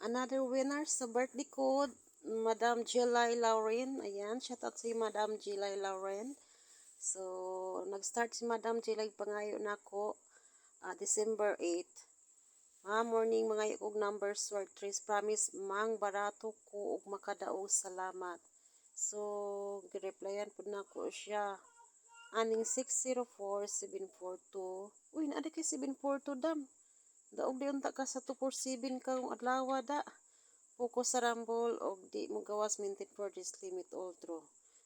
Another winner sa birthday code, Madam Jelay Lauren. Ayan, shout out si Madam Jelay Lauren. So, nag-start si Madam Jelay pangayo nako December 8. Morning mga kog numbers word trace promise mang barato ko ug makadaog salamat. So, gireplyan pud nako siya. Aning 604742. Uy, naadi kay 742 dam. Daog di unta ka sa 247 kang adlaw da. Focus sa rumble og di mo gawas maintain for this limit all through.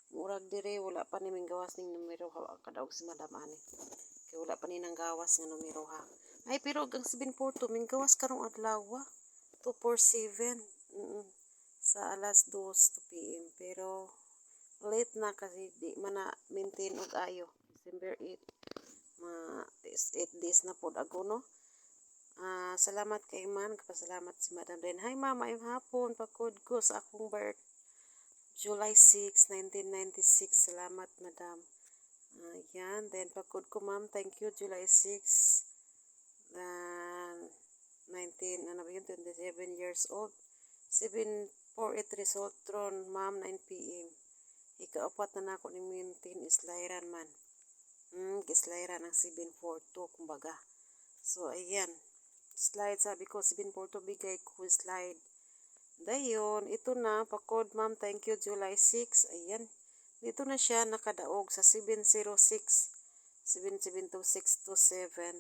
Murag dire wala pa ni gawas ning numero ha kadaog si Madam ani. Kay wala pa ni nang gawas nga numero ha. Ay pero ang 742 gawas karong adlaw 247. Sa alas 2 PM pero late na kasi di man na maintain og ayo. December 8 8 days na pod ago no. Salamat kay man, kapasalamat si Madam Ren. Hi ma'am, ayong hapon, pagkod ko sa akong birth, July 6, 1996. Salamat madam. Yan, then pagkod ko ma'am, thank you, July 6, 27 years old. 748 result tron, ma'am, 9 PM. Ikaapat na nako ni maintain islairan man. Islairan ang 742, kumbaga. So, ayan. Slide, sabi ko, 742 bigay ko slide. Dayon, ito na, pakod ma'am, thank you, July 6. Ayan. Dito na siya nakadaog sa 706. 772627.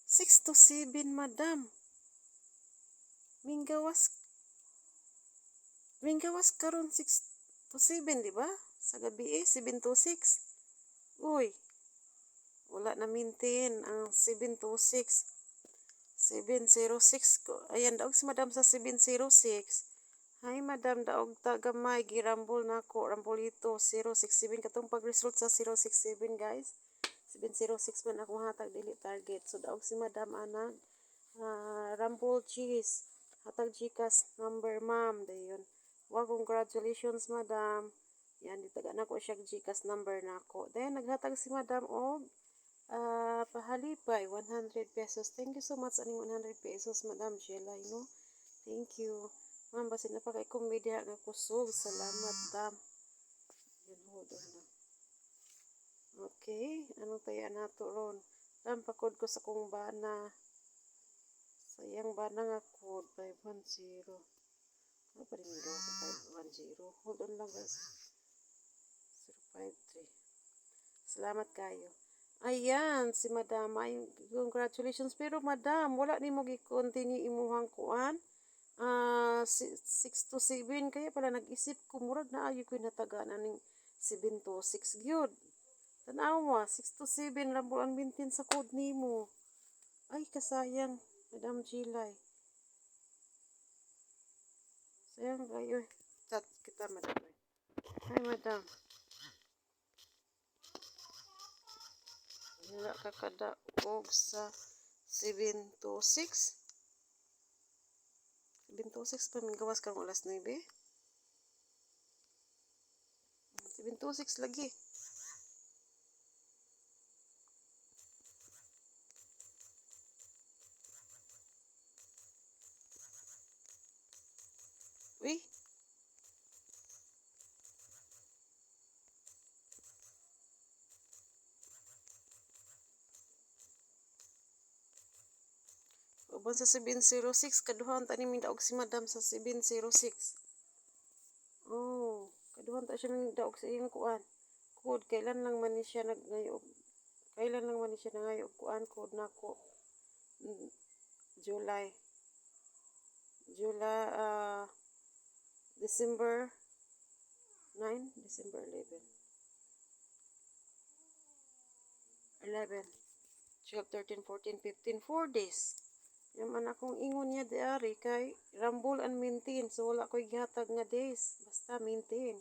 627, madam. Minggawas karon 627, di ba? Sa gabi 726. Uy, wala na maintain ang 726. 706 ko. Ayan, daog si madam sa 706. Hi madam, daog tagamay girambol nako, rambolito 067 katong pag-result sa 067 guys. 706 man ako hatag dili target. So daog si madam anag rambol cheese. Hatag GCash number ma'am dayon. Wow, congratulations madam. Yan, ditaga na ko siya GCash number nako. Then naghatag si madam og pahalipay 100 pesos. Thank you so much aning 100 pesos Madam Jelay no. Thank you. Ma'am basin na pa kay komedya nga kusog. Salamat dam. Yan hold on na. Okay, anong taya nato ron? Dam pakod ko sa kong bana. Sayang bana nga code 510. Ano pa rin daw sa 510? Hold on lang guys. 053. Salamat kayo. Ayan, si Madam. Ay, congratulations. Pero Madam, wala ni mo gi-continue imuhang kuan. 6 to 7. Kaya pala nag-isip ko, murag na ayo ko natagaan aning 7 to 6 gyud. Tanaw mo, 6 to 7 rambol ang maintain sa code nimo. Ay, kasayang, Madam Jilay. Sayang kayo. Chat kita, Madam. Hi, Madam. Wala ka kadaog sa 726. 726 pa gawas karong alas 9. 726 lagi. Uy. Uban sa 706, kaduhan ta ni daog si madam sa 706. Oh, kaduhan ta siya ng daog sa iyang kuan. Code, kailan lang man ni siya nagngayo. Kailan lang man ni siya nangayo kuan code nako. July, December 9, December 11. 12, 13, 14, 15, 4 days. Yung anak kong ingon niya diari kay rambol and maintain. So wala ko'y gihatag nga days. Basta maintain.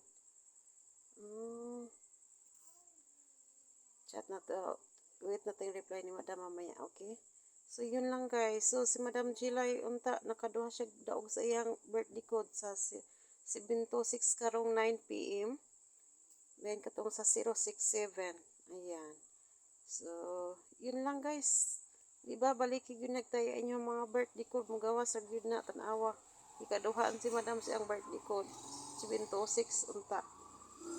Chat na to. Wait na tayong reply ni madam mamaya. Okay? So yun lang guys. So si Madam Jilay unta nakaduha siya daog sa iyang birthday code sa 726 karong 9 PM. Then katong sa 067. Ayan. So yun lang guys. Di ba baliki gyud nagtayo inyong mga birthday code mugawas ra gyud na tan-awa. Ikaduhaan si madam siyang birthday code 726 unta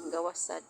gawas sad.